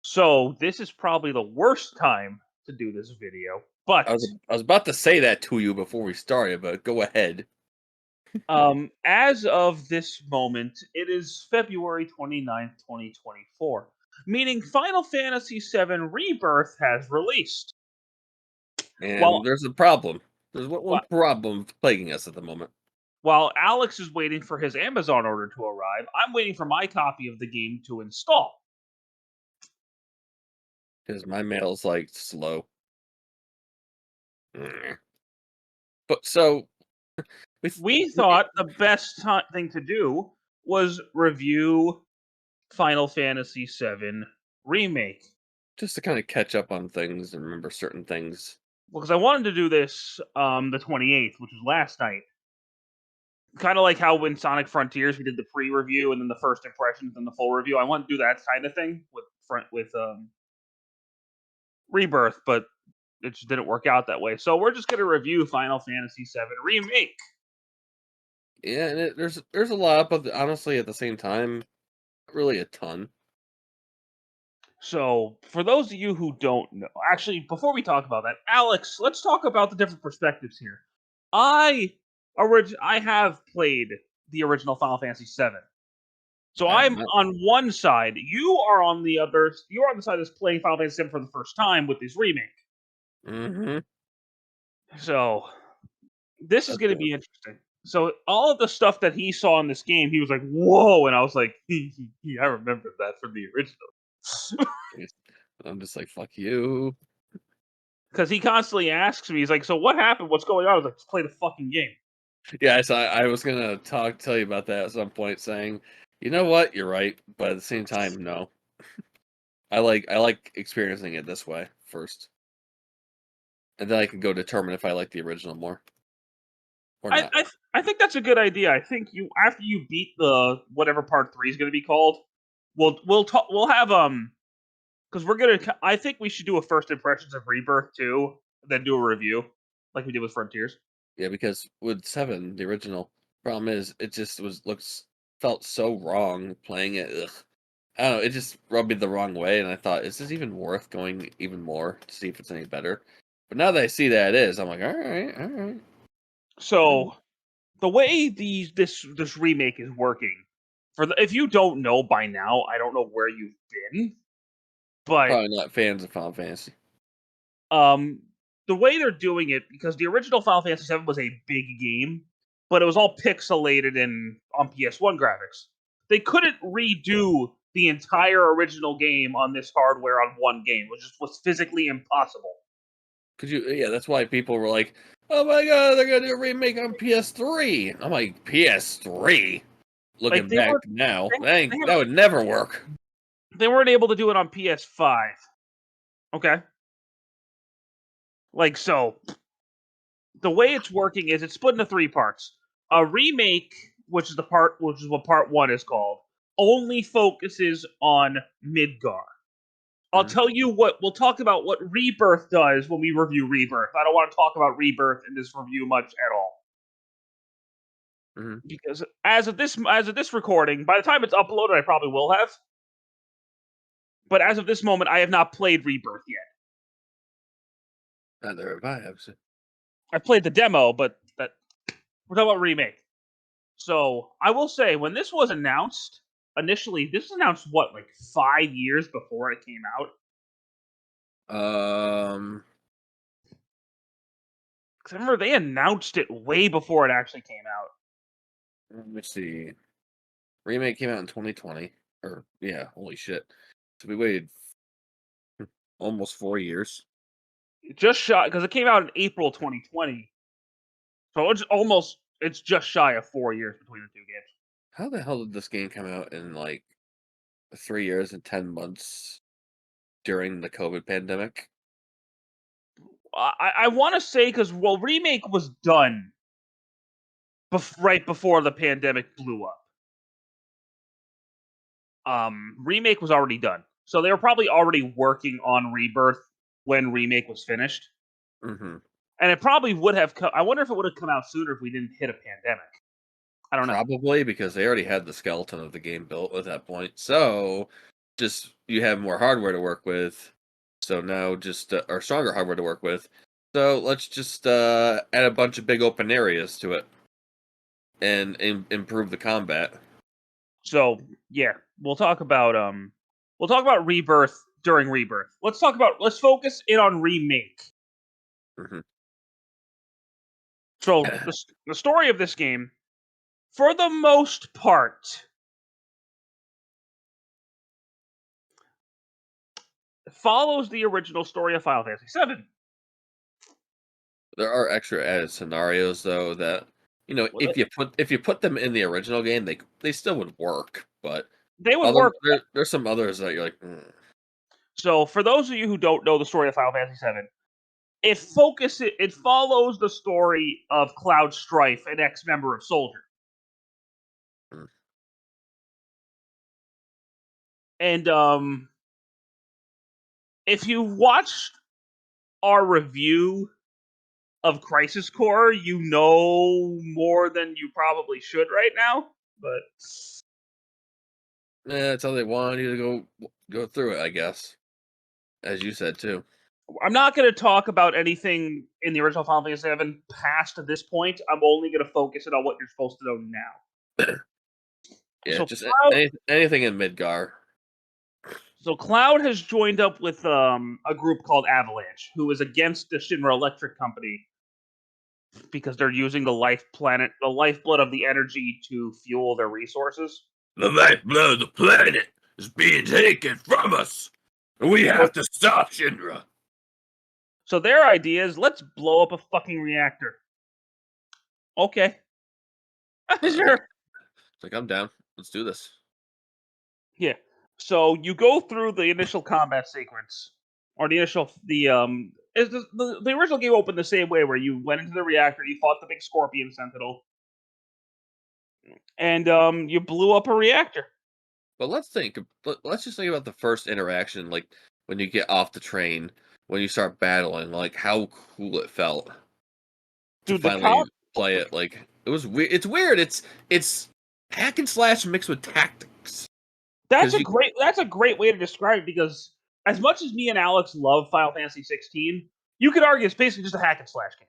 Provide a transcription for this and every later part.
So this is probably the worst time to do this video, I but was I was about to say that to you before we started, but go ahead. as of this moment, it is February 29th, 2024, meaning Final Fantasy VII Rebirth has released. While And there's a problem. There's one wh- problem plaguing us at the moment. while Alex is waiting for his Amazon order to arrive, I'm waiting for my copy of the game to install. Because my mail's like slow. Mm. But so with We thought the best thing to do was review Final Fantasy VII Remake. just to kind of catch up on things and remember certain things. Because I wanted to do this the 28th, which was last night. Kind of like how when Sonic Frontiers we did the pre-review and then the first impressions and the full review. I want to do that kind of thing with Rebirth, but it just didn't work out that way. So we're just gonna review Final Fantasy VII Remake. Yeah, and there's a lot, but honestly, at the same time, not really a ton. So for those of you who don't know, actually, before we talk about that, Alex, let's talk about the different perspectives here. I I have played the original Final Fantasy VII. So I have I'm not. on one side. You are on the other. You're on the side that's playing Final Fantasy VII for the first time with this remake. Mm-hmm. So this is That's going to good. be interesting. So all of the stuff that he saw in this game, he was like, "Whoa!" And I was like, "I remember that from the original." Yes. I'm just like, fuck you. Because he constantly asks me, he's like, "So what happened? What's going on?" I was like, "Just play the fucking game." Yeah, so I was gonna tell you about that at some point, saying, you know what, you're right, but at the same time, no. I like experiencing it this way first, and then I can go determine if I like the original more or I not. I, I think that's a good idea. I think you after you beat the whatever part 3 is going to be called, we'll talk. We'll have because we're gonna. I think we should do a first impressions of Rebirth too, then do a review like we did with Frontiers. Yeah, because with Seven, the original, problem is it just felt so wrong playing it. Ugh. I don't know, it just rubbed me the wrong way, and I thought, is this even worth going even more to see if it's any better? But now that I see that it is, I'm like, all right, all right. So the way this remake is working, if you don't know by now, I don't know where you've been, but Probably not fans of Final Fantasy. um, the way they're doing it because the original Final Fantasy VII was a big game, but it was all pixelated and on PS1 graphics. They couldn't redo the entire original game on this hardware on one game. It just was physically impossible. Could you? Yeah, that's why people were like, "Oh my god, they're gonna do a remake on PS3." I'm like, PS3. Like Looking back now, they, that would never work. they weren't able to do it on PS5. Okay, like so the way it's working is it's split into three parts. A remake, which is what part one is called, only focuses on Midgar. I'll Mhm. tell you what we'll talk about what Rebirth does when we review Rebirth. I don't want to talk about Rebirth in this review much at all. Mhm. Because as of this recording, by the time it's uploaded, I probably will have. But as of this moment, I have not played Rebirth yet. Neither have I, obviously. I played the demo, but that we're talking about remake. So I will say, when this was announced initially, this was announced what, like 5 years before it came out. Um, Because I remember they announced it way before it actually came out. let me see. Remake came out in 2020, or yeah, holy shit! So we waited almost 4 years. Just shy because it came out in April 2020, so it's just shy of 4 years between the two games. How the hell did this game come out in like 3 years and 10 months during the COVID pandemic? I want to say because remake was done right before the pandemic blew up. Remake was already done, so they were probably already working on Rebirth when remake was finished, Mm-hmm. and it probably would have. I wonder if it would have come out sooner if we didn't hit a pandemic. I don't know. Probably because they already had the skeleton of the game built at that point. So just you have more hardware to work with. So now just or stronger hardware to work with. So let's just add a bunch of big open areas to it and improve the combat. So yeah, we'll talk about Rebirth during Rebirth. Let's focus in on Remake. Hmm. So the story of this game, for the most part, follows the original story of Final Fantasy VII. There are extra added scenarios though that Well, if you put them in the original game, they still would work. But they would work. there's some others that you're like, mm. So for those of you who don't know the story of Final Fantasy VII, it follows the story of Cloud Strife, an ex-member of Soldier. Mm. And if you watched our review of Crisis Core, you know more than you probably should right now. But That's how they wanted you to go through it, I guess. As you said too. I'm not going to talk about anything in the original Final Fantasy VII past this point. I'm only going to focus it on what you're supposed to know now. Yeah, So just Cloud, anything in Midgar. so Cloud has joined up with a group called Avalanche, who is against the Shinra Electric Company because they're using the lifeblood of the energy to fuel their resources. The lifeblood of the planet is being taken from us. And we So, have to stop Shinra. so their idea is let's blow up a fucking reactor. Okay, Alright. sure. It's like I'm down. Let's do this. Yeah. So you go through the initial combat sequence, or the original game opened the same way, where you went into the reactor, you fought the big Scorpion Sentinel, and you blew up a reactor. But let's just think about the first interaction, like when you get off the train, when you start battling, like how cool it felt to Dude, finally play it. Like it was weird. It's weird. It's hack and slash mixed with tactics. Because you that's a great way to describe it, because as much as me and Alex love Final Fantasy 16, you could argue it's basically just a hack and slash game.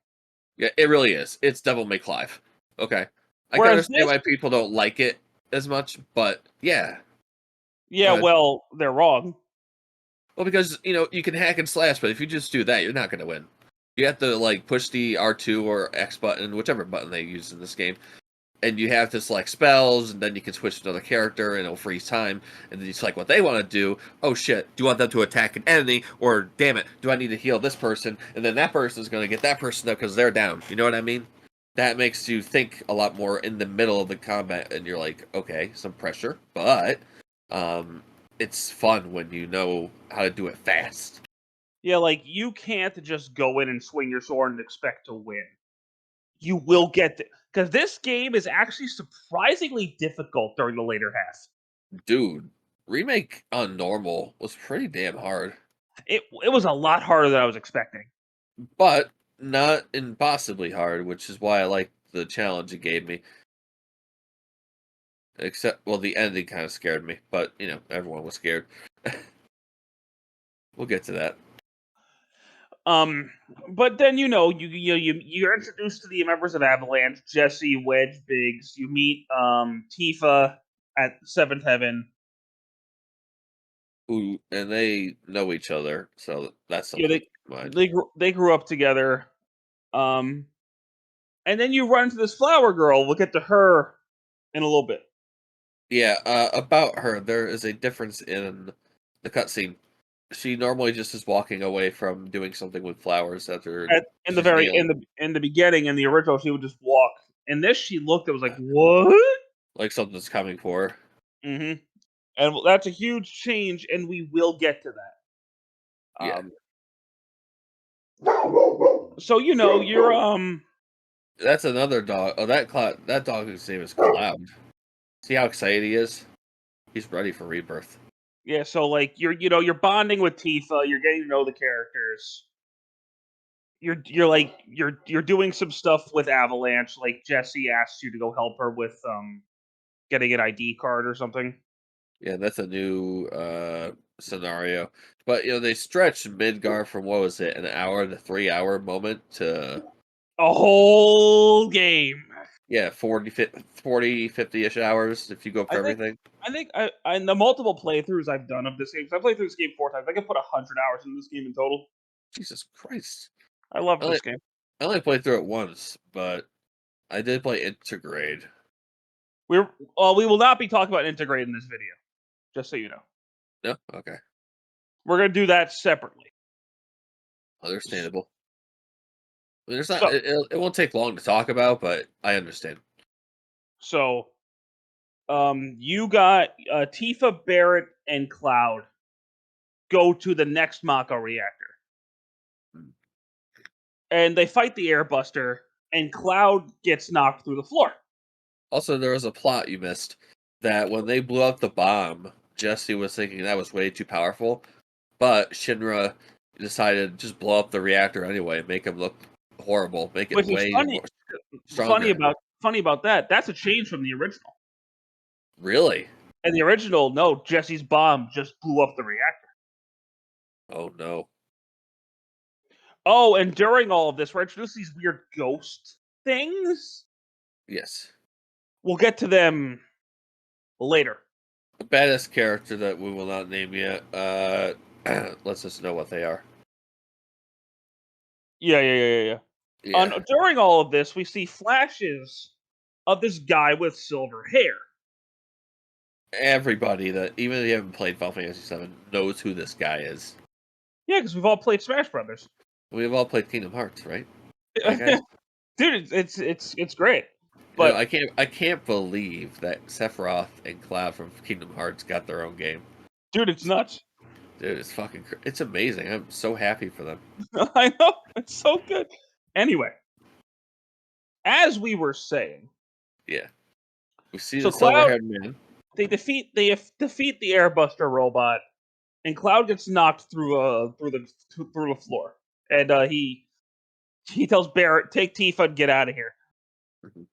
Yeah, it really is. It's Devil May Cry. Okay. I can Whereas understand this, why people don't like it as much, but yeah. yeah, Go ahead. well, they're wrong. Well, because you can hack and slash, but if you just do that, you're not gonna win. You have to like push the R2 or X button, whichever button they use in this game, and you have to select spells, and then you can switch to another character, and it'll freeze time, and then you select what they want to do. Oh shit, do you want them to attack an enemy, or damn it, do I need to heal this person? And then that person is going to get that person up because they're down. You know what I mean? That makes you think a lot more in the middle of the combat, and you're like, okay, some pressure, but um, it's fun when you know how to do it fast. Yeah, like you can't just go in and swing your sword and expect to win. You will get because this game is actually surprisingly difficult during the later half. Dude, remake on normal was pretty damn hard. It was a lot harder than I was expecting. But not impossibly hard, which is why I like the challenge it gave me. Except, well, the ending kind of scared me, but everyone was scared. We'll get to that. Um, but then you're introduced to the members of Avalanche, Jesse, Wedge, Biggs. You meet Tifa at Seventh Heaven. Ooh, and they know each other, so that's You something know, to keep in mind. they grew up together. Um, and then you run into this flower girl. We'll get to her in a little bit. Yeah, about her, there is a difference in the cutscene. She normally just is walking away from doing something with flowers after In the she's very healed, in the beginning, in the original, she would just walk. In this, she looked. It was like what? like something's coming for her. Hmm. And that's a huge change, and we will get to that. Yeah, So you're that's another dog. Oh, that dog's name is Cloud. See how excited he is? He's ready for rebirth. yeah. So like you're bonding with Tifa. You're getting to know the characters. you're doing some stuff with Avalanche. Like Jesse asks you to go help her with getting an ID card or something. Yeah, that's a new scenario. But they stretched Midgar from what was it, an hour to 3 hour moment to A whole game. yeah, 50-ish hours if you go I for think everything. I in the multiple playthroughs I've done of this game. 'Cause I played through this game 4 times. I could put 100 hours in this game in total. Jesus Christ. I love I only, this game. I only played through it once, but I did play Intergrade. We will not be talking about Integrate in this video, just so you know. No? Okay. We're gonna do that separately. Understandable. There's not So it won't take long to talk about, but I understand. so you got Tifa, Barrett, and Cloud go to the next Mako reactor, Mm. and they fight the Airbuster, and Cloud gets knocked through the floor. Also, there was a plot you missed that when they blew up the bomb, Jesse was thinking that was way too powerful, but Shinra decided to just blow up the reactor anyway, make him look horrible, make it Which is way funny. more stronger. Funny about that. That's a change from the original. Really? And the original, no, Jesse's bomb just blew up the reactor. Oh no. Oh, and during all of this, we're introduced these weird ghost things. Yes. We'll get to them later. A badass character that we will not name yet. Lets us know what they are. Yeah. Yeah. During all of this, we see flashes of this guy with silver hair. Everybody that even if you haven't played Final Fantasy VII knows who this guy is. Yeah, because we've all played Smash Brothers. We've all played Kingdom Hearts, right? Right, guys? Dude, it's great. You know, But I can't believe that Sephiroth and Cloud from Kingdom Hearts got their own game. dude, it's nuts. Dude, it's amazing. I'm so happy for them. I know it's so good. Anyway, as we were saying, Yeah. We see so the Cloud silver-haired man. they defeat the Airbuster robot, and Cloud gets knocked through the floor, and he tells Barrett, "Take Tifa and get out of here." Mhm.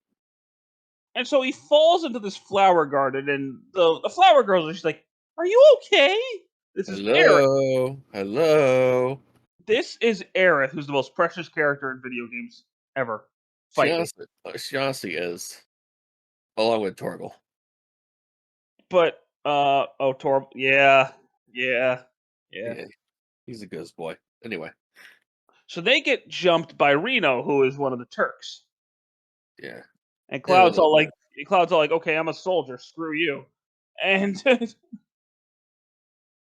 And so he falls into this flower garden, and the flower girls are just like, "Are you okay?" This is Aerith. Hello. Hello. This is Aerith, who's the most precious character in video games ever. She Fight me. honestly, she honestly is. Along with Torgal. But oh Tor, yeah. Yeah. He's a good boy. Anyway. So they get jumped by Reno, who is one of the Turks. Yeah. And In a little bit. Cloud's all like, okay, I'm a soldier, screw you. And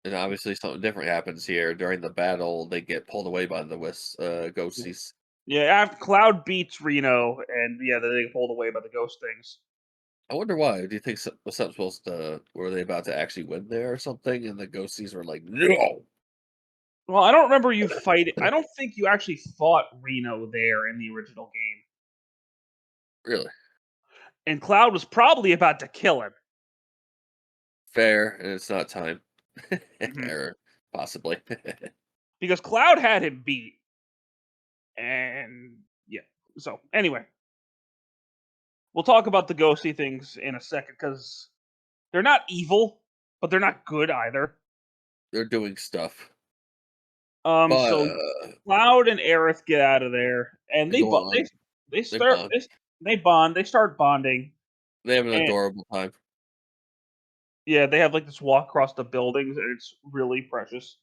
And obviously something different happens here. During the battle, they get pulled away by the ghosties. yeah, after Cloud beats Reno, and yeah, then they get pulled away by the ghost things. I wonder why. Do you think was something supposed to? Were they about to actually win there or something? And the ghosties were like, "No." Well, I don't remember you fighting. I don't think you actually fought Reno there in the original game. Really And Cloud was probably about to kill him. fair, and it's not time, Mhm. or possibly. Because Cloud had him beat. And yeah. So anyway, we'll talk about the ghosty things in a second because they're not evil, but they're not good either. They're doing stuff, So but Cloud and Aerith get out of there, and they go on. they They start bond. they bond. They start bonding, They have an and adorable time yeah, they have like this walk across the buildings, and it's really precious.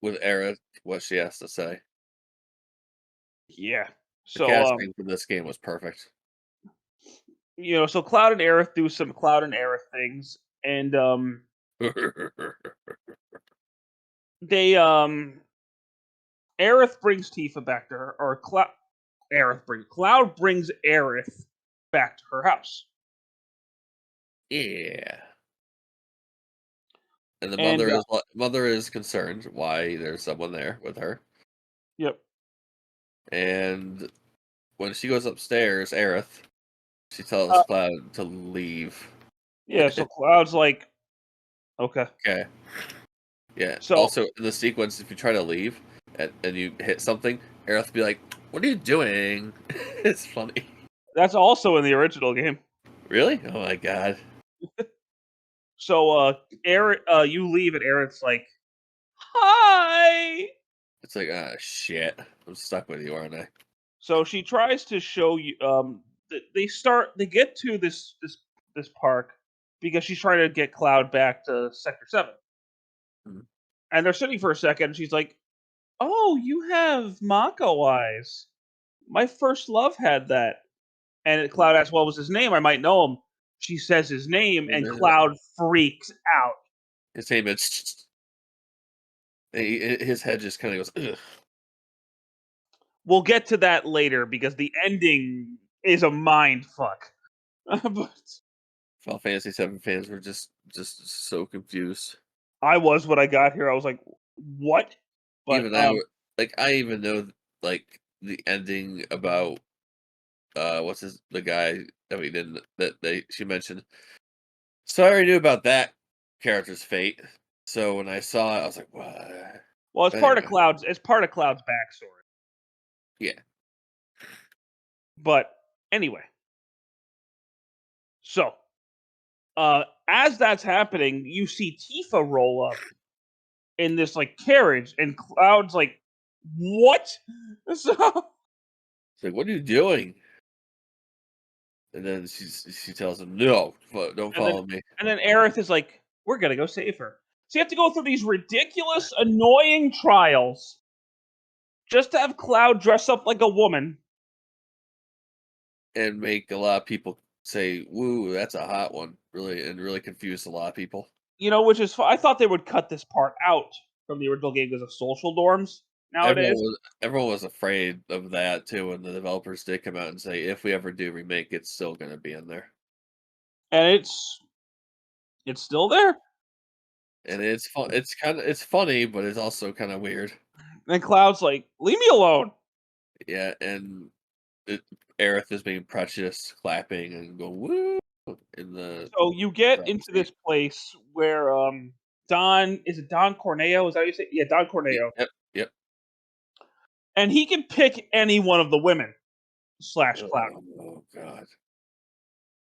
with Aerith. What she has to say. Yeah. The So casting for this game was perfect. so Cloud and Aerith do some Cloud and Aerith things, and they Aerith brings Tifa back to her, or Cloud brings Aerith back to her house, Yeah. And the and mother is concerned why there's someone there with her. yep, And when she goes upstairs, Aerith, she tells uh, Cloud to leave. yeah. So Cloud's like, okay. Okay. Yeah. So Also, in the sequence, if you try to leave, and you hit something, Aerith would be like, "What are you doing?" It's funny. That's also in the original game. Really? Oh my god. So, you leave and Aerith's like, "Hi!" It's like, ah, shit. I'm stuck with you, aren't I? So she tries to show you, they get to this park because she's trying to get Cloud back to Sector 7. Mhm. And they're sitting for a second, and she's like, "Oh, you have Mako eyes. My first love had that." And Cloud asks, "What was his name? I might know him." She says his name, and Cloud freaks out. His name is. His head just kind of goes. Ugh. We'll get to that later because the ending is a mind fuck. But Final Fantasy VII fans were just so confused. I was when I got here. I was like, "What?" But Even I even know like the ending about what's the guy that we didn't that they she mentioned. So I already knew about that character's fate. So when I saw it, I was like, what? well, But anyway, It's part of Cloud's backstory. yeah. But anyway, so as that's happening, you see Tifa roll up in this like carriage, and Cloud's like, "What?" So It's like, what are you doing? And then she tells him, no, don't and then follow me. Aerith is like, "We're gonna go save her." So you have to go through these ridiculous, annoying trials just to have Cloud dress up like a woman. And make a lot of people say, woo, that's a hot one. Really, and really confuse a lot of people. Which is I thought they would cut this part out from the original game because of social dorms Everyone nowadays. was everyone was afraid of that too when the developers did come out and say if we ever do remake, it's still gonna be in there. And it's still there. And it's fun it's funny, but it's also kinda weird. And Cloud's like, "Leave me alone." Yeah, and it Aerith is being precious, clapping and going woo in the So you get driving into seat. this place where Don is it Don Corneo? Is that how you say? Yeah, Don Corneo, Yep, yep. and he can pick any one of the women slash Cloud. Oh god.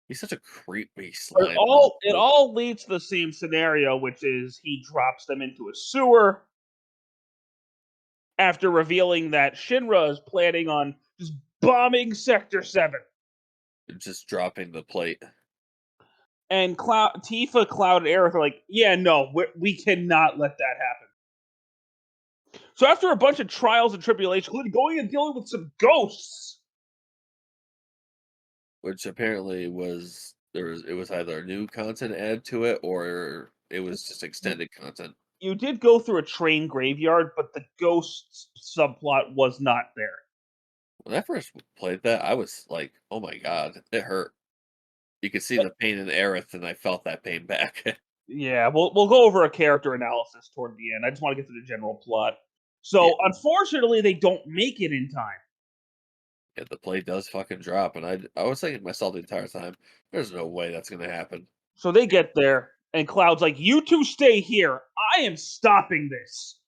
He's such a creepy But slime ball it too. all leads to the same scenario, which is he drops them into a sewer after revealing that Shinra is planning on just bombing Sector 7. Just dropping the plate. And Tifa, Cloud, and Aerith are like, "Yeah, no, we cannot let that happen." So after a bunch of trials and tribulations, including going and dealing with some ghosts, Which apparently was it was either new content added to it or it was just you, extended content. you did go through a train graveyard, but the ghosts subplot was not there. When I first played that, I was like, "Oh my god, it hurt." You could see the pain in Aerith, and I felt that pain back. Yeah, we'll go over a character analysis toward the end. I just want to get to the general plot. Yeah, So unfortunately, they don't make it in time. yeah, the plate does fucking drop, and I was thinking to myself the entire time, "There's no way that's gonna happen." So they get there, and Cloud's like, "You two stay here. I am stopping this."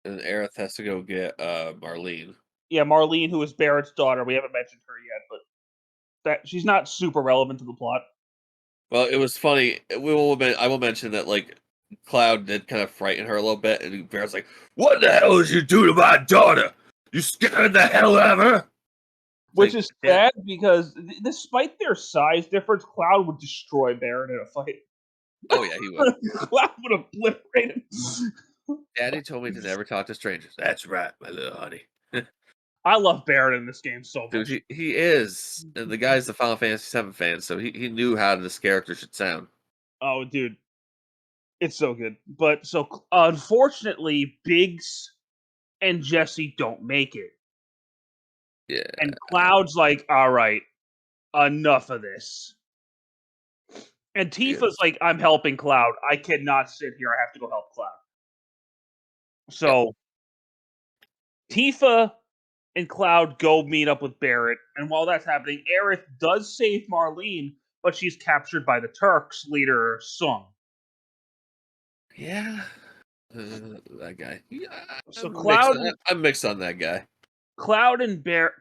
And Aerith has to go get Marlene. Yeah, Marlene, who is Barrett's daughter. We haven't mentioned her yet, but that she's not super relevant to the plot. Well, it was funny. I will mention that like Cloud did kind of frighten her a little bit, and Bear's like, "What the hell did you do to my daughter? You scared the hell out of her?" It's Which like, is yeah, sad because despite their size difference, Cloud would destroy Barrett in a fight. oh yeah, he would. Cloud would obliterate him. Daddy told me to never talk to strangers. That's right, my little honey. I love Barrett in this game so Dude, much. he is, and the guy's the Final Fantasy VII fan, so he knew how this character should sound. Oh, dude, it's so good. But so unfortunately, Biggs and Jesse don't make it, Yeah, and Cloud's like, "All right, enough of this." And Tifa's because like, "I'm helping Cloud. I cannot sit here. I have to go help Cloud." yep, So Tifa and Cloud go meet up with Barrett, and while that's happening, Aerith does save Marlene, but she's captured by the Turks leader Sung. yeah. That guy. Yeah, So Cloud and I'm mixed on that guy. Cloud, Baron,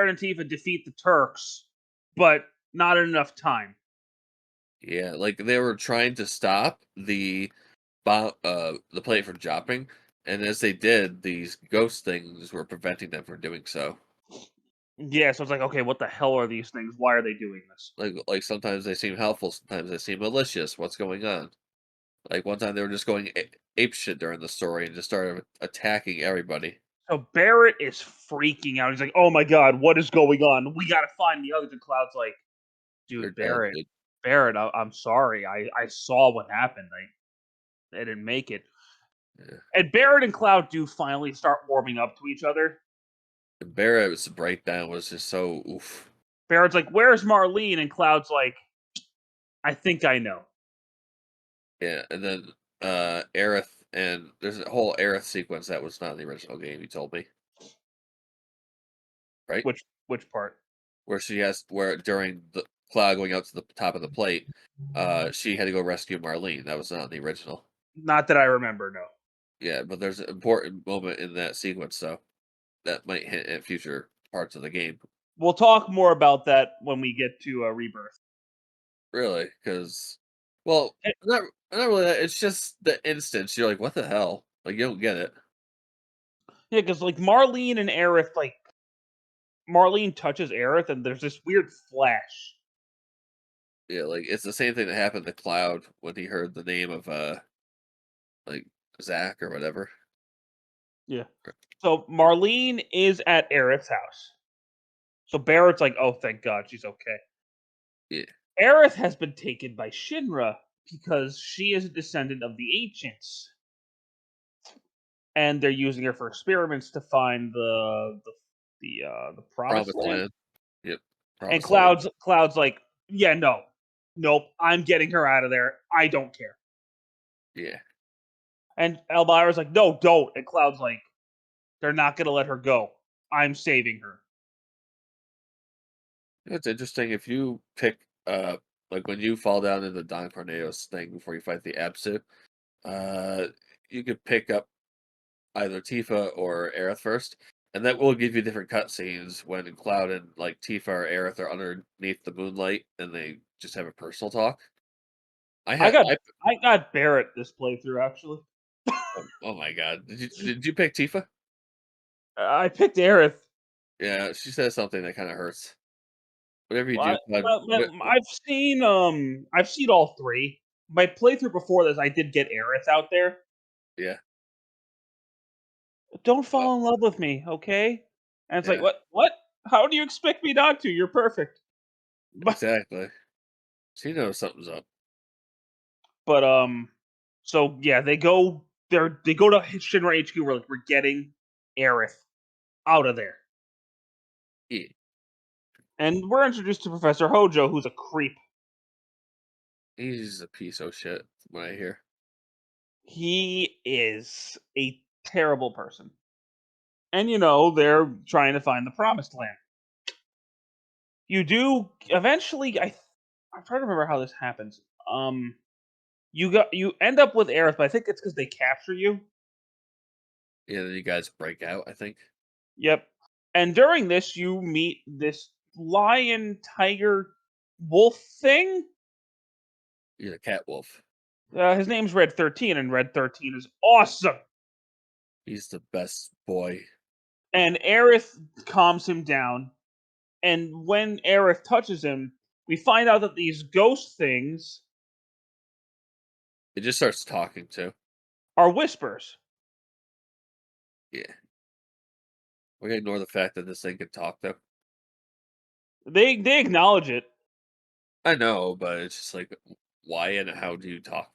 and Tifa defeat the Turks, but not in enough time. Yeah, like they were trying to stop the plate from dropping, and as they did, these ghost things were preventing them from doing so. Yeah, so it's like, okay, what the hell are these things? Why are they doing this? Like sometimes they seem helpful, sometimes they seem malicious. What's going on? Like one time they were just going ape shit during the story and just started attacking everybody. So Barrett is freaking out. He's like, "Oh my god, what is going on? We gotta find the others." And Cloud's like, They're "Dude, dead, Barrett, dude. I'm sorry. I saw what happened. I didn't make it." Yeah. And Barrett and Cloud do finally start warming up to each other. And Barrett's breakdown was just so oof. Barrett's like, "Where's Marlene?" And Cloud's like, "I think I know." Yeah, and then Aerith, and there's a whole Aerith sequence that was not in the original game, you told me, right? Which part? Where during the Cloud going out to the top of the plate, she had to go rescue Marlene. That was not in the original. Not that I remember. No. Yeah, but there's an important moment in that sequence, so that might hint at future parts of the game. We'll talk more about that when we get to Rebirth. Really, because well, Eh, not really. It's just the instance. You're like, what the hell? Like you don't get it. Yeah, because like Marlene and Aerith, like Marlene touches Aerith, and there's this weird flash. Yeah, like it's the same thing that happened to Cloud when he heard the name of like Zach or whatever. Yeah. So Marlene is at Aerith's house. So Barrett's like, "Oh, thank God, she's okay." Yeah, Aerith has been taken by Shinra because she is a descendant of the ancients, and they're using her for experiments to find the promised promised land. land. Yep, And promised land. Cloud's like, "Yeah, no, nope, I'm getting her out of there. I don't care." Yeah, And Elvira's like, "No, don't." And Cloud's like, "They're not gonna let her go. I'm saving her." it's interesting if you pick like when you fall down in the Don Corneo's thing before you fight the Absu, uh, you could pick up either Tifa or Aerith first, and that will give you different cutscenes when Cloud and like Tifa or Aerith are underneath the moonlight and they just have a personal talk. I I had got I got Barrett this playthrough actually. oh my god, did you pick Tifa? I picked Aerith. Yeah, she says something that kind of hurts. Whatever you Well, do, Cloud. I've seen all three. My playthrough before this, I did get Aerith out there. Yeah, Don't uh, fall in love with me, okay? And it's like, yeah, what? What? How do you expect me not to? You're perfect. But exactly. She knows something's up. but so yeah, they go to Shinra HQ. We're getting Aerith out of there, Yeah, and we're introduced to Professor Hojo, who's a creep. he's a piece of shit. From what I hear. He is a terrible person. And they're trying to find the promised land. You do eventually. I'm trying to remember how this happens. You end up with Aerith, but I think it's because they capture you. Yeah, then you guys break out. I think. Yep. And during this, you meet this lion, tiger, wolf thing. He's a cat wolf. His name's Red 13, and Red 13 is awesome. He's the best boy. And Aerith calms him down. And when Aerith touches him, we find out that these ghost things It just starts talking too. are whispers. Yeah, we can ignore the fact that this thing can talk though. They acknowledge it. I know, but it's just like, why and how do you talk?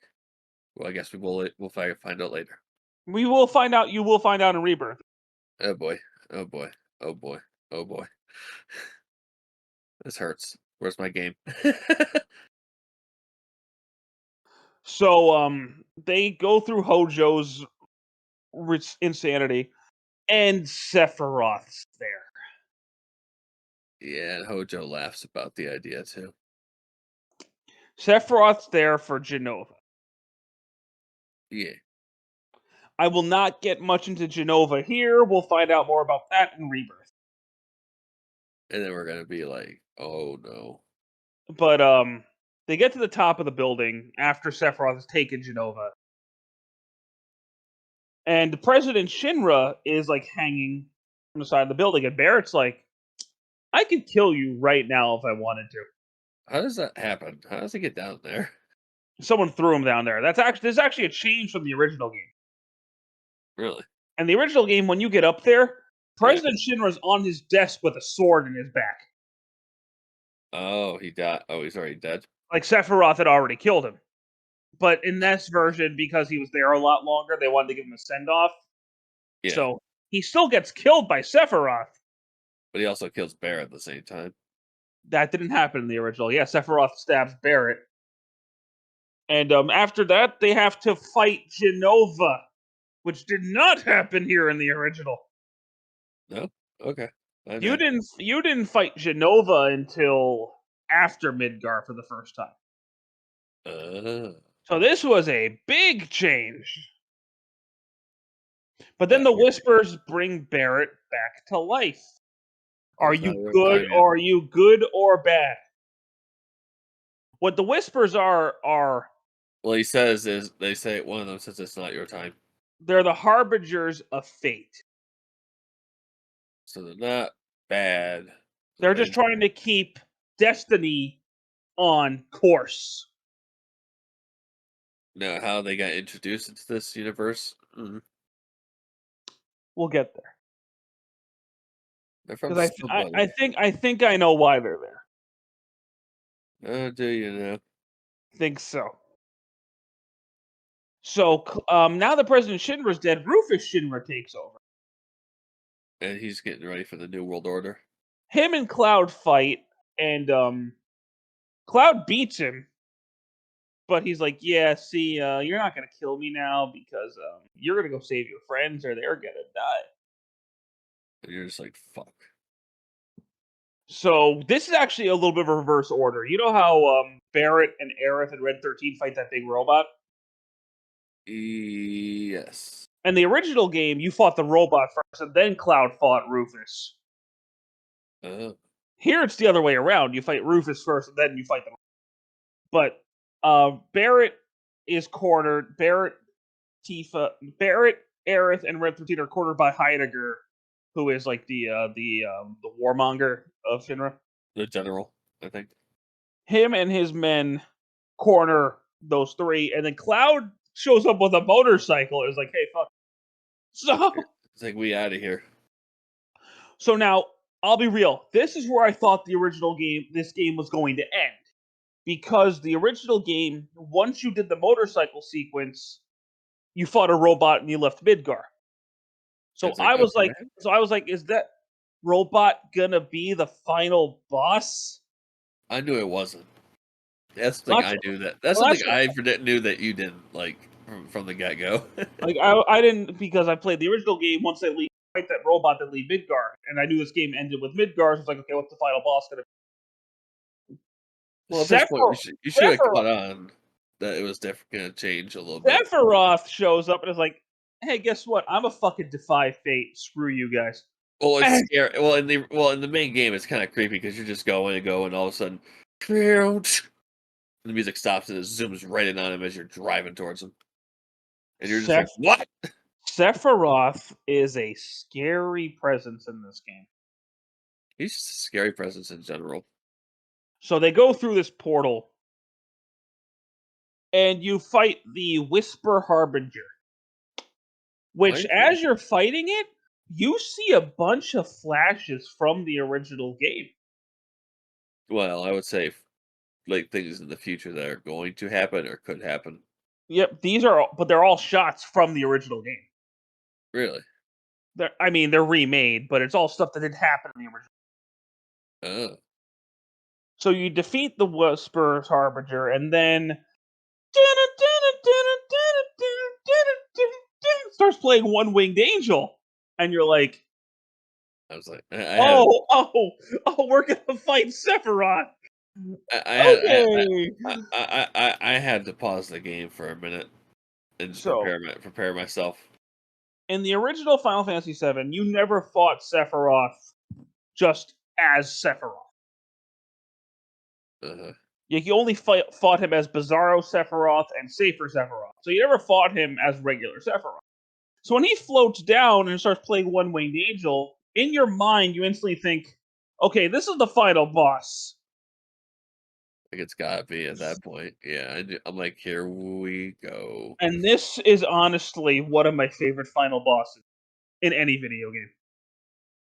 Well, I guess we'll find out later. We will find out. You will find out in Rebirth. Oh boy, oh boy, oh boy, oh boy. This hurts. Where's my game? So they go through Hojo's insanity, and Sephiroth's there. Yeah, and Hojo laughs about the idea too. Sephiroth's there for Genova. Yeah, I will not get much into Genova here. We'll find out more about that in Rebirth. And then we're gonna be like, oh no. But they get to the top of the building after Sephiroth has taken Genova, and President Shinra is like hanging from the side of the building, and Barrett's like, "I could kill you right now if I wanted to." How does that happen? How does it get down there? Someone threw him down there. There's actually a change from the original game. Really? And the original game, when you get up there, Yeah. President Shinra's on his desk with a sword in his back. Oh, he died. Oh, he's already dead. Like Sephiroth had already killed him. But in this version, because he was there a lot longer, they wanted to give him a send off. Yeah, So he still gets killed by Sephiroth. but he also kills Bear at the same time. That didn't happen in the original. Yeah, Sephiroth stabs Barrett. And after that, they have to fight Genova, which did not happen here in the original. No? Okay. My You bad. didn't fight Genova until after Midgar for the first time. Uh, So this was a big change. But then that the weird. Whispers bring Barrett back to life. Oh, Are it's not you your good time yet. or are you good or bad? What the Whispers are Well, he says is they say one of them says it's not your time, they're the harbingers of fate. so they're not bad. They're They just trying to keep destiny on course. know how they got introduced into this universe. We'll get there. They're from Because somebody. I think I know why they're there. Oh, do you know? Think so. So now that President Shinra's dead, Rufus Shinra takes over. And he's getting ready for the New World Order. Him and Cloud fight, and Cloud beats him. But he's like, "Yeah, see, you're not gonna kill me now because you're gonna go save your friends, or they're gonna die." And you're just like, fuck. So this is actually a little bit of a reverse order. You know how Barrett and Aerith and Red 13 fight that big robot? Yes. In the original game, you fought the robot first, and then Cloud fought Rufus. Oh, Here, it's the other way around. You fight Rufus first, and then you fight the. But Barrett is cornered. Barrett, Aerith, and Red 13 are cornered by Heidegger, who is like the warmonger of Shinra. the general, I think. Him and his men corner those three, and then Cloud shows up with a motorcycle. It's like, hey, fuck. It's like, we out of here. So now I'll be real. This is where I thought this game was going to end, because the original game, once you did the motorcycle sequence, you fought a robot and you left Midgar. So It's like, I was okay. like, is that robot gonna be the final boss? I knew it wasn't. That's something That's I knew that. That's well, something that's knew that you didn't like from the get go. like I didn't, because I played the original game. Once they fight that robot that leave Midgar, and I knew this game ended with Midgar. So it's like, okay, what's the final boss gonna be? Well, at this point, you should have caught on that it was gonna change a little bit. Sephiroth shows up and is like, "Hey, guess what? I'm a fucking defy fate. Screw you guys." Well, it's And scary. Well in the main game, it's kind of creepy because you're just going and going, and all of a sudden, the music stops and it zooms right in on him as you're driving towards him, and you're just like, "What?" Sephiroth is a scary presence in this game. He's just a scary presence in general. So they go through this portal, and you fight the Whisper Harbinger, which, Mind you, as you're fighting it, you see a bunch of flashes from the original game. well, I would say like things in the future that are going to happen or could happen. Yep, but they're all shots from the original game. Really? They're remade, but it's all stuff that did happen in the original. Oh, So you defeat the Whisper Harbinger, and then starts playing One Winged Angel, and you're like, I was like, I had oh, we're gonna fight Sephiroth. I had Okay. I had to pause the game for a minute and just So prepare myself. in the original Final Fantasy VII, you never fought Sephiroth just as Sephiroth. Uh-huh. You only fought him as Bizarro Sephiroth and Safer Sephiroth. So you never fought him as regular Sephiroth. So when he floats down and starts playing One Winged Angel, in your mind you instantly think, okay, this is the final boss. Like it's gotta be at that point. Yeah, I'm like, here we go. And this is honestly one of my favorite final bosses in any video game.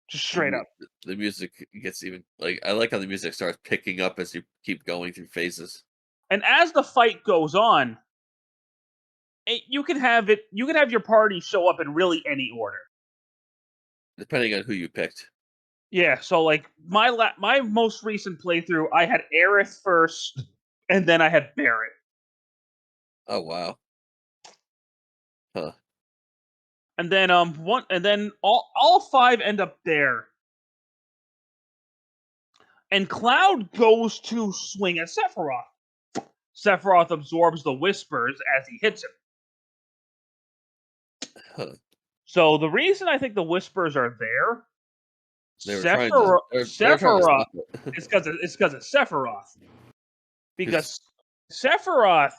Just The, straight mu- up. the music gets even like I like how the music starts picking up as you keep going through phases. And as the fight goes on, you can have your party show up in really any order. Depending on who you picked. Yeah, so like my most recent playthrough, I had Aerith first, and then I had Barret. Oh wow. Huh. And then all five end up there. And Cloud goes to swing at Sephiroth. Sephiroth absorbs the whispers as he hits him. Huh. So the reason I think the whispers are there, They were trying to they're trying to Sephiroth stop it. it's because of Sephiroth. 'Cause, Because Sephiroth,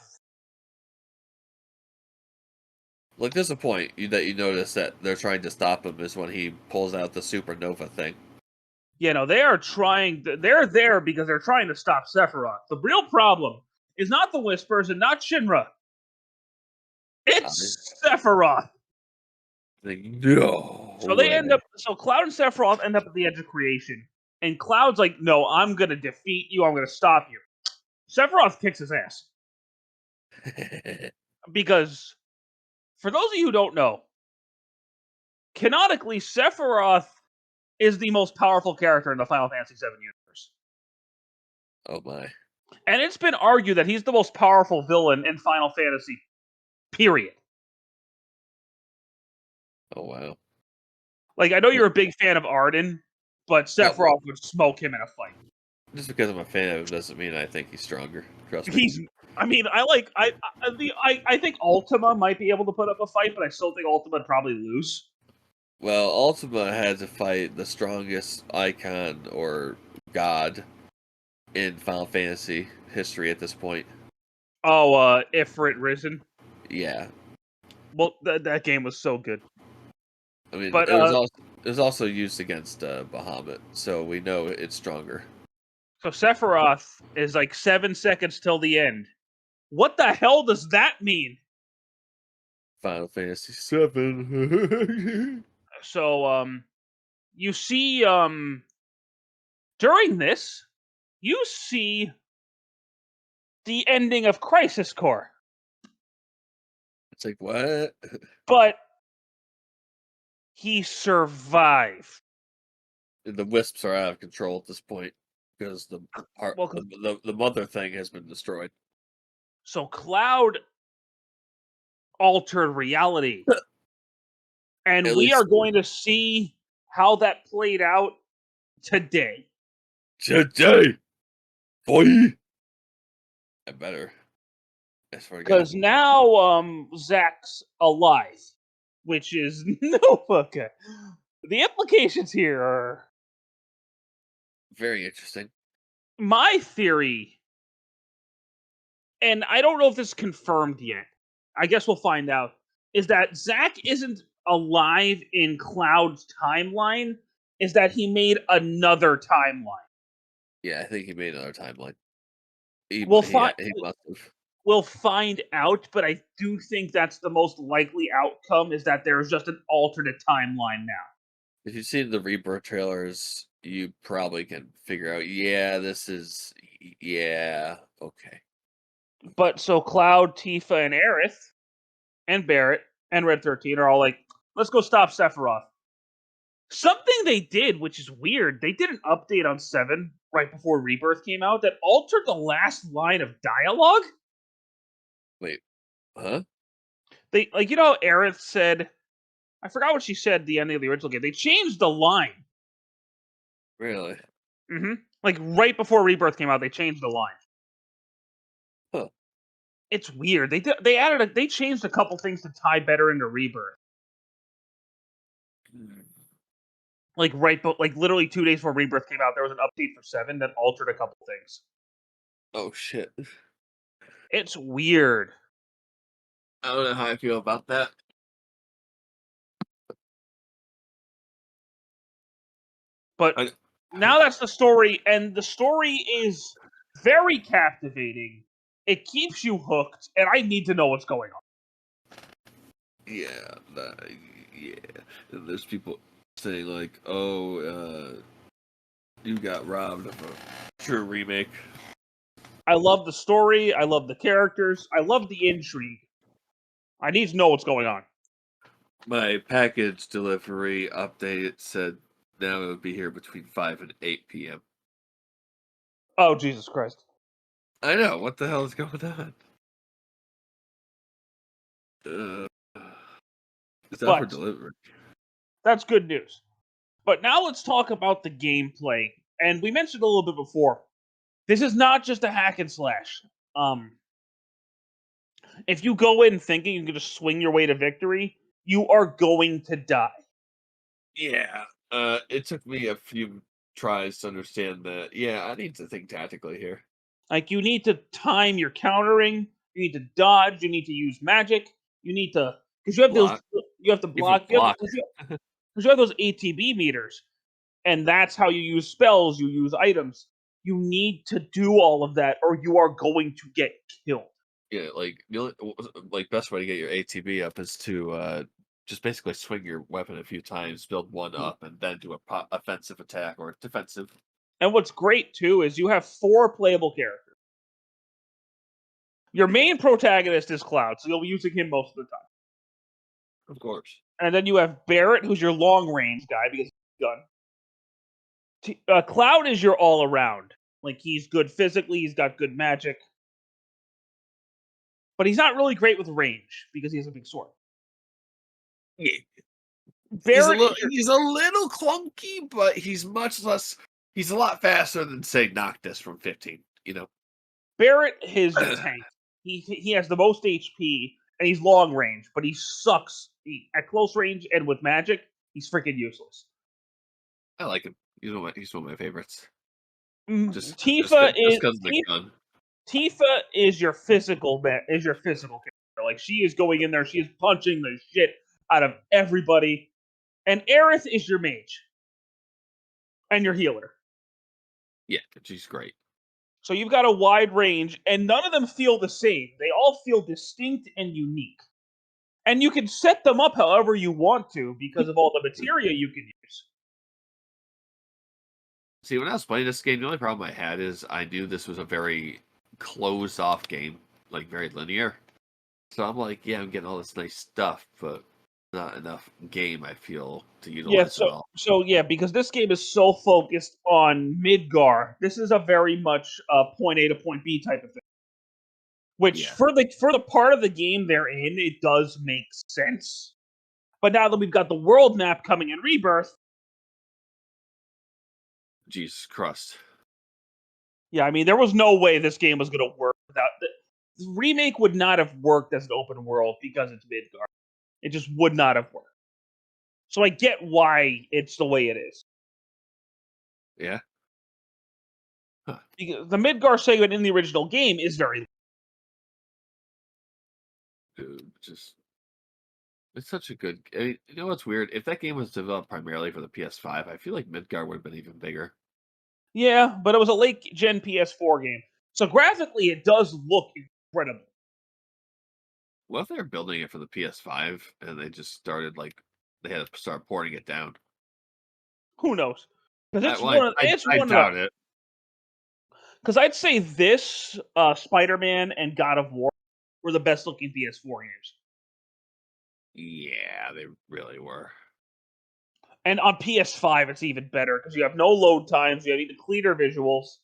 like there's a point that you notice that they're trying to stop him is when he pulls out the supernova thing. they're there because they're trying to stop Sephiroth. The real problem is not the whispers and not Shinra. I It's Sephiroth. think no So they way. end up. So Cloud and Sephiroth end up at the edge of creation, and Cloud's like, "No, I'm gonna defeat you. I'm gonna stop you." Sephiroth kicks his ass because, for those of you who don't know, canonically, Sephiroth is the most powerful character in the Final Fantasy VII universe, Oh my. and it's been argued that he's the most powerful villain in Final Fantasy. Period. Oh wow. Like, I know you're a big fan of Arden, but No, Sephiroth would smoke him in a fight. just because I'm a fan of him doesn't mean I think he's stronger. Trust me. He's. I mean, I think Ultima might be able to put up a fight, but I still think Ultima would probably lose. Well, Ultima had to fight the strongest icon or god in Final Fantasy history at this point. Oh, Ifrit Risen. Yeah, Well, that game was so good. I mean But it was also used against Bahamut, so we know it's stronger. so Sephiroth is like 7 seconds till the end. What the hell does that mean? Final Fantasy VII. So you see during this, you see the ending of Crisis Core, It's like what? but he survived. The wisps are out of control at this point because Well, the mother thing has been destroyed. so Cloud altered reality, and At we are least going to see how that played out today. today, boy. I better. As far Because now Zack's alive, which is no fucker. The implications here are very interesting. my theory, and I don't know if this is confirmed yet. I guess we'll find out. Is that Zack isn't alive in Cloud's timeline? Is that he made another timeline? Yeah, I think he made another timeline. He We'll he find. he must have. We'll find out, but I do think that's the most likely outcome. Is that there's just an alternate timeline now. If you've seen the Rebirth trailers, you probably can figure out. Yeah, this is. Yeah, okay. But so Cloud, Tifa, and Aerith, and Barret, and Red 13 are all like, let's go stop Sephiroth. Something they did, which is weird, they did an update on 7 right before Rebirth came out that altered the last line of dialogue. Wait, huh? They, like, you know, Aerith said, I forgot what she said at the ending of the original game. They changed the line. Really? Mm-hmm. Like, right before Rebirth came out, they changed the line. Huh? It's weird. They changed a couple things to tie better into Rebirth. Like like literally 2 days before Rebirth came out, there was an update for 7 that altered a couple things. Oh shit. It's weird. I don't know how I feel about that. But I, now that's the story, and the story is very captivating. It keeps you hooked, and I need to know what's going on. yeah, yeah. And there's people saying like, "Oh, you got robbed of a true remake." I love the story. I love the characters. I love the intrigue. I need to know what's going on. My package delivery update said now it would be here between 5 and 8 p.m. Oh, Jesus Christ. I know. What the hell is going on? Uh, it's out for But delivery. that's good news. But now let's talk about the gameplay. And we mentioned a little bit before. This is not just a hack and slash. Um, if you go in thinking you can just swing your way to victory, you are going to die. Yeah. It took me a few tries to understand that. Yeah, I need to think tactically here. Like you need to time your countering, you need to dodge, you need to use magic, you need to because you have those Block. you have to Even block, block. because you have those ATB meters, and that's how you use spells, you use items. You need to do all of that, or you are going to get killed. Yeah, like the only best way to get your ATB up is to just basically swing your weapon a few times, build one Mhm. up, and then do a offensive attack or defensive. And what's great too is you have 4 playable characters. Your main protagonist is Cloud, so you'll be using him most of the time. Of course. And then you have Barrett, who's your long range guy because he's gun. Cloud is your all around. Like he's good physically, he's got good magic, but he's not really great with range because he has a big sword. Yeah. Barrett is your He's a little clunky, but he's much less he's a lot faster than say Noctis from 15, you know. Barrett is your tank. He has the most HP and he's long range, but he sucks at close range and with magic. He's freaking useless. I like him. He's one of my favorites. Tifa Just is because of the gun. Tifa is your physical character. Like she is going in there, she is punching the shit out of everybody. And Aerith is your mage and your healer. Yeah, she's great. So you've got a wide range, and none of them feel the same. They all feel distinct and unique. And you can set them up however you want to because of all the materia you can use. See, when I was playing this game, the only problem I had is I knew this was a very closed off game, like very linear. So I'm like, yeah, I'm getting all this nice stuff, but not enough game, I feel, to Yeah, utilize it so all. so yeah, because this game is so focused on Midgar. This is a very much point A to point B type of thing. Which Yeah. for the part of the game they're in, it does make sense. But now that we've got the world map coming in Rebirth, Jesus Christ. yeah, I mean there was no way this game was going to work without the remake would not have worked as an open world because it's Midgar. It just would not have worked. So I get why it's the way it is. Yeah. Huh. Because the Midgar segment in the original game is very Dude, just it's such a good. I mean, you know what's weird? If that game was developed primarily for the PS5, I feel like Midgar would have been even bigger. yeah, but it was a late gen PS4 game. So graphically it does look incredible. What if they were building it for the PS5 and they just started like they had to start porting it down? Who knows? Because it's I one of the doubt it. because I'd say this, Spider-Man and God of War were the best looking PS4 games. Yeah, they really were. And on PS5, it's even better because you have no load times, you have even cleaner visuals.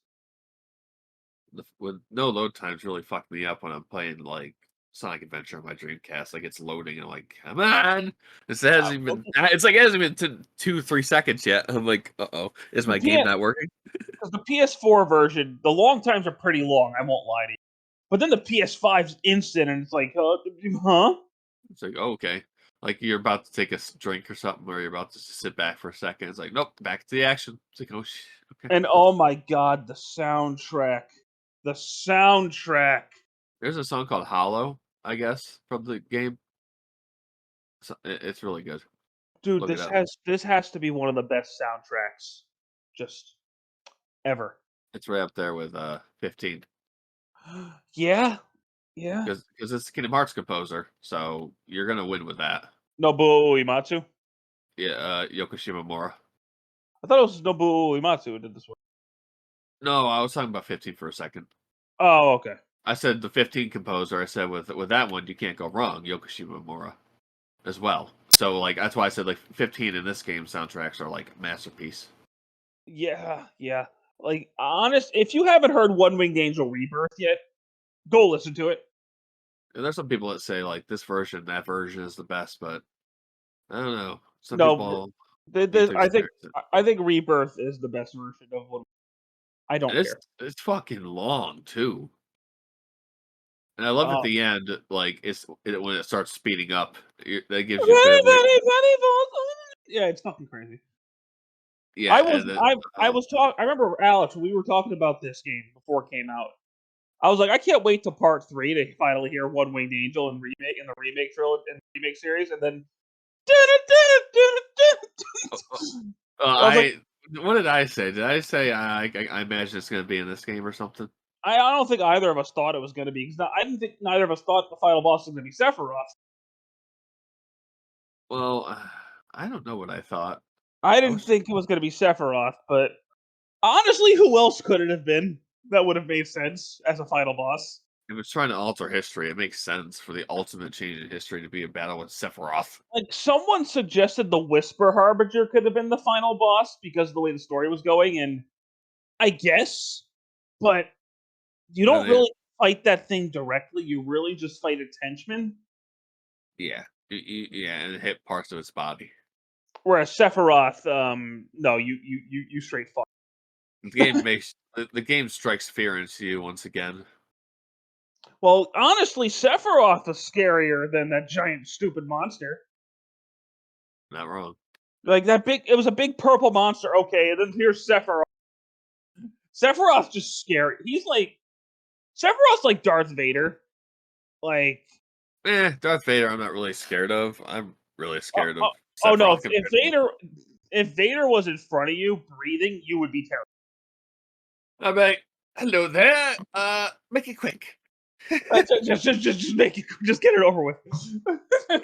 With no load times really fucked me up when I'm playing like Sonic Adventure on my Dreamcast. Like it's loading and I'm like, come on! It hasn't even. It's like it hasn't even 2-3 seconds yet. I'm like, uh-oh, is The my game PS not working? because the PS4 version, the long times are pretty long. I won't lie to you. But then the PS5's instant, and it's like, huh? It's like, oh, okay. Like you're about to take a drink or something, or you're about to just sit back for a second. It's like, nope, back to the action. It's like, oh, okay. And oh my god, the soundtrack. The soundtrack. There's a song called "Hollow," I guess, from the game. It's really good. Dude, Look it up. this has to be one of the best soundtracks just ever. It's right up there with 15 Yeah, yeah. because it's the Kingdom Hearts composer, so you're gonna win with that. Nobuo Uematsu? Yeah, Yoko Shimomura. I thought it was Nobuo Uematsu who did this one. No, I was talking about 15 for a second. Oh, okay. I said the 15 composer. I said with that one you can't go wrong. Yoko Shimomura as well. So like that's why I said like 15 in this game soundtracks are like masterpiece. Yeah, yeah. Like, honest if you haven't heard One Winged Angel Rebirth yet, go listen to it. And there's some people that say like this version, that version is the best, but I don't know. Some No, people need to experience it. I think Rebirth is the best version of one. I And don't care. it's fucking long too. And I love at Oh. the end, like when it starts speeding up, that gives you a bit of like, Yeah, it's fucking crazy. yeah, and then I remember Alex, when we were talking about this game before it came out. I was like, I can't wait to part 3 to finally hear One Winged Angel and remake in the remake trilogy and remake series, and then uh, uh, I was like, I what did I say? Did I say I imagine it's gonna be in this game or something? I don't think either of us thought it was going to be. Cause I didn't think neither of us thought the final boss was going to be Sephiroth. Well, I don't know what I thought. I I didn't was think it was going to be Sephiroth, but honestly, who else could it have been that would have made sense as a final boss? If it's trying to alter history, it makes sense for the ultimate change in history to be a battle with Sephiroth. Like, someone suggested the Whisper Harbinger could have been the final boss because of the way the story was going, and I guess, but you And don't then, really fight that thing directly. You really just fight its henchmen. yeah, yeah, and it hit parts of its body. Whereas Sephiroth, no, you straight fuck. The game strikes fear into you once again. Well, honestly, Sephiroth is scarier than that giant stupid monster. Not wrong. Like that big, it was a big purple monster. Okay, and then here's Sephiroth. Sephiroth's just scary. Sephiroth's like Darth Vader. Like, Darth Vader, I'm not really scared of. I'm really oh, scared oh, of oh no, Sephiroth compared to. If Vader was in front of you breathing, you would be terrified. I'm like, hello there. Make it quick. Just make it, just get it over with.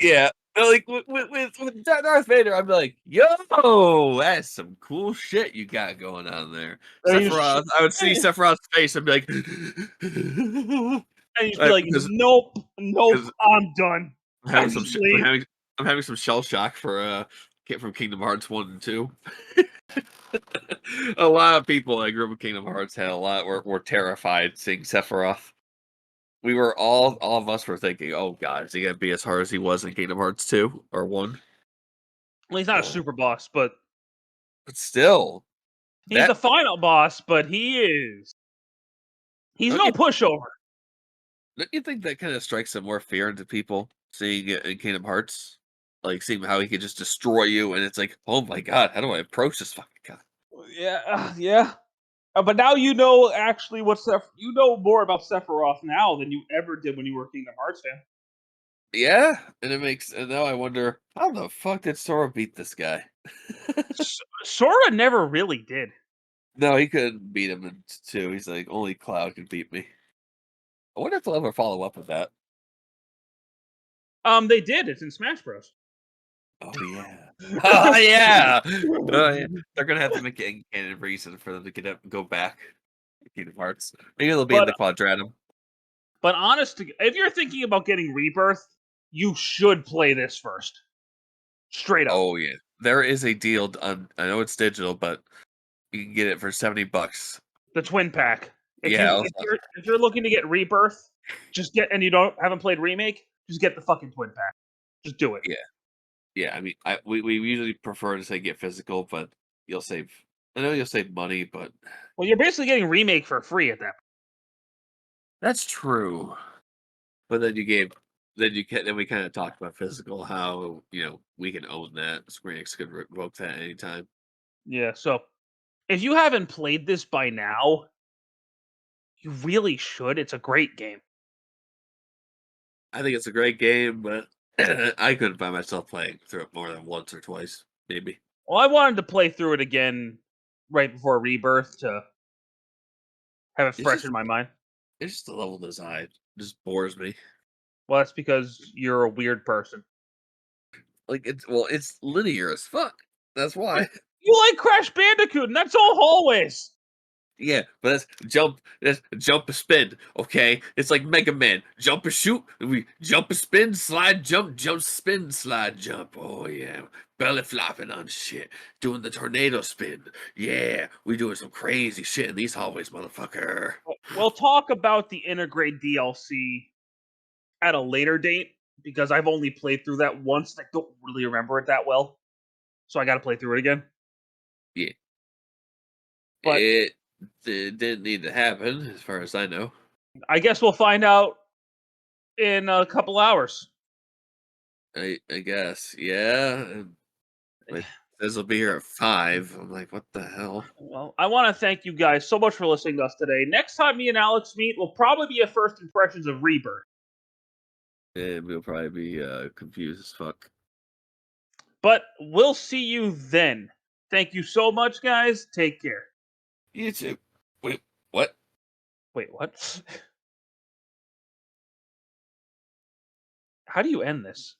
Yeah, but, like with Darth Vader, I'm like, yo, that's some cool shit you got going on there. And you Sephiroth, I would see Sephiroth's face and be like, and you'd be like, because nope, nope, because I'm done. I'm I having just leave. I'm having some shell shock for from Kingdom Hearts 1 and 2. A lot of people that grew up with Kingdom Hearts had a lot were terrified seeing Sephiroth. We were all of us were thinking, "Oh god, is he gonna be as hard as he was in Kingdom Hearts 2 or 1?" Well, he's not a super boss, but But still, he's the that final boss. But he's don't no you pushover. don't you think that kind of strikes some more fear into people seeing it in Kingdom Hearts? Like seeing how he could just destroy you, and it's like, oh my god, how do I approach this fucking guy? Yeah, yeah. But now you know actually you know more about Sephiroth now than you ever did when you were a Kingdom Hearts fan. Yeah, and now I wonder how the fuck did Sora beat this guy? Sora never really did. No, he couldn't beat him in 2. He's like, only Cloud could beat me. I wonder if they'll ever follow up with that. They did. It's in Smash Bros. Oh yeah. Oh yeah. Oh yeah. They're gonna have to make a canon reason for them to go back to Kingdom Hearts. Maybe they'll be in but the Quadratum. if you're thinking about getting Rebirth, you should play this first. Straight up. Oh yeah. There is a deal on I know it's digital, but you can get it for $70. The twin pack. Yeah, If you're looking to get Rebirth, just get and you haven't played Remake, just get the fucking twin pack. Just do it. yeah. Yeah, I mean we usually prefer to say get physical, but you'll save I know you'll save money, but Well, you're basically getting Remake for free at that point. that's true. But then you gave then we kind of talked about physical, how we can own that. Square Enix could revoke that anytime. Yeah, so if you haven't played this by now, you really should. It's a great game. I think it's a great game, but I couldn't find myself playing through it more than once or twice, maybe. Well, I wanted to play through it again right before Rebirth to have it It's fresh just in my mind. it's just the level design just bores me. Well, that's because you're a weird person. Like it's linear as fuck. That's But why. you like Crash Bandicoot, and that's all hallways. Yeah, but that's jump a spin, okay? It's like Mega Man. Jump a shoot, we jump a spin, slide jump, jump spin, slide jump. Oh yeah. Belly flopping on shit. Doing the tornado spin. Yeah, we doing some crazy shit in these hallways, motherfucker. We'll talk about the Integrate DLC at a later date because I've only played through that once. I don't really remember it that well, so I got to play through it again. Yeah. But It didn't need to happen, as far as I know. I guess we'll find out in a couple hours. I guess. Yeah. But this will be here at 5. I'm like, what the hell? Well, I want to thank you guys so much for listening to us today. Next time me and Alex meet will probably be a first impressions of Rebirth. And we'll probably be confused as fuck. But we'll see you then. Thank you so much, guys. Take care. You too. Wait, what? Wait, what? How do you end this?